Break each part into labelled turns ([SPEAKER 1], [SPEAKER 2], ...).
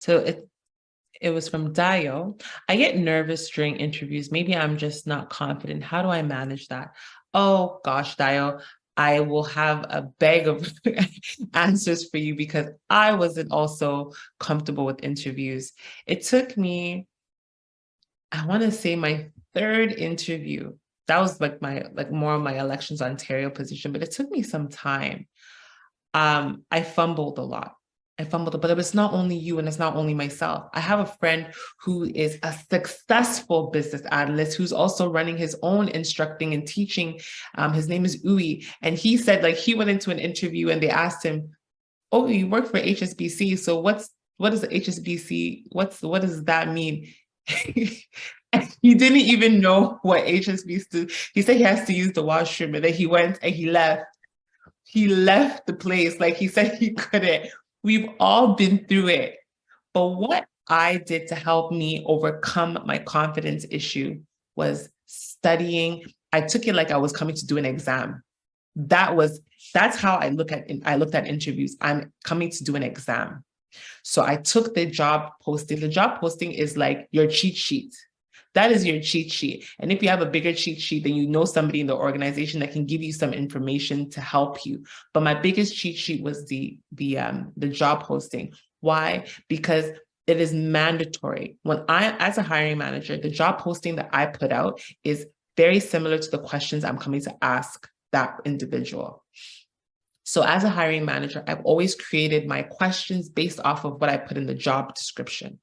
[SPEAKER 1] So it was from Dio. I get nervous during interviews. Maybe I'm just not confident. How do I manage that? Oh gosh, Dio, I will have a bag of answers for you because I wasn't also comfortable with interviews. It took me, I want to say my third interview. That was like more of my Elections Ontario position, but it took me some time. I fumbled a lot. I fumbled, but it was not only you and it's not only myself. I have a friend who is a successful business analyst who's also running his own instructing and teaching. His name is Uwe. And he said like he went into an interview and they asked him, oh, you work for HSBC. So what is the HSBC? What does that mean? He didn't even know what HSBC stood. He said he has to use the washroom and then he went and he left. He left the place. Like he said he couldn't. We've all been through it. But what I did to help me overcome my confidence issue was studying. I took it like I was coming to do an exam. That's how I looked at interviews. I'm coming to do an exam. So I took the job posting. The job posting is like your cheat sheet. That is your cheat sheet. And if you have a bigger cheat sheet, then you know somebody in the organization that can give you some information to help you. But my biggest cheat sheet was the job posting. Why? Because it is mandatory. When as a hiring manager, the job posting that I put out is very similar to the questions I'm coming to ask that individual. So as a hiring manager, I've always created my questions based off of what I put in the job description.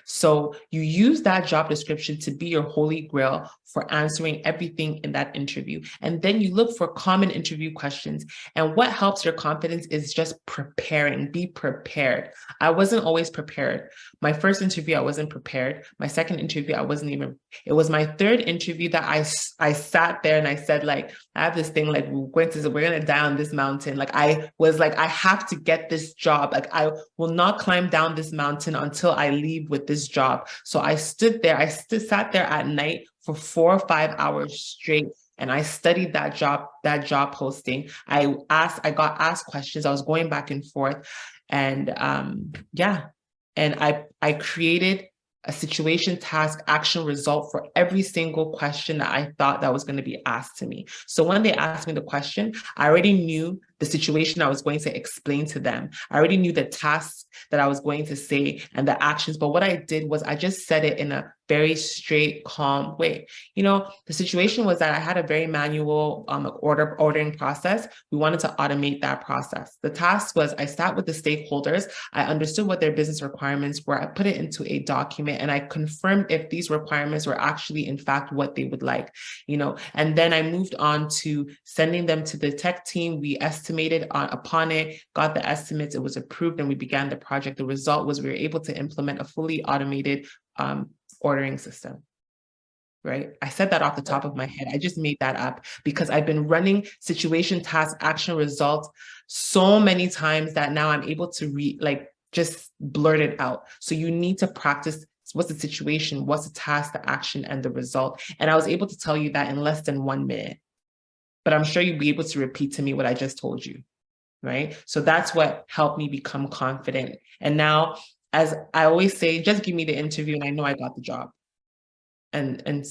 [SPEAKER 1] So you use that job description to be your holy grail for answering everything in that interview. And then you look for common interview questions. And what helps your confidence is just preparing, be prepared. I wasn't always prepared. My first interview, I wasn't prepared. My second interview, it was my third interview that I sat there and I said, like, I have this thing, like, we're going to die on this mountain. Like, I was like, I have to get this job. Like, I will not climb down this mountain until I leave with this job. So I sat there at night for 4 or 5 hours straight. And I studied that job posting. I got asked questions. I was going back and forth. And and I created a situation, task, action, result for every single question that I thought that was going to be asked to me. So when they asked me the question, I already knew the situation I was going to explain to them. I already knew the tasks that I was going to say and the actions. But what I did was I just said it in a very straight, calm way. You know, the situation was that I had a very manual ordering process. We wanted to automate that process. The task was I sat with the stakeholders. I understood what their business requirements were. I put it into a document and I confirmed if these requirements were actually, in fact, what they would like, you know, and then I moved on to sending them to the tech team. We estimated upon it, got the estimates, it was approved, and we began the project. The result was we were able to implement a fully automated ordering system. Right? I said that off the top of my head. I just made that up because I've been running situation, task, action, result so many times that now I'm able to just blurt it out. So you need to practice what's the situation, what's the task, the action, and the result. And I was able to tell you that in less than 1 minute. But I'm sure you'll be able to repeat to me what I just told you, right? So that's what helped me become confident. And now, as I always say, just give me the interview and I know I got the job. And so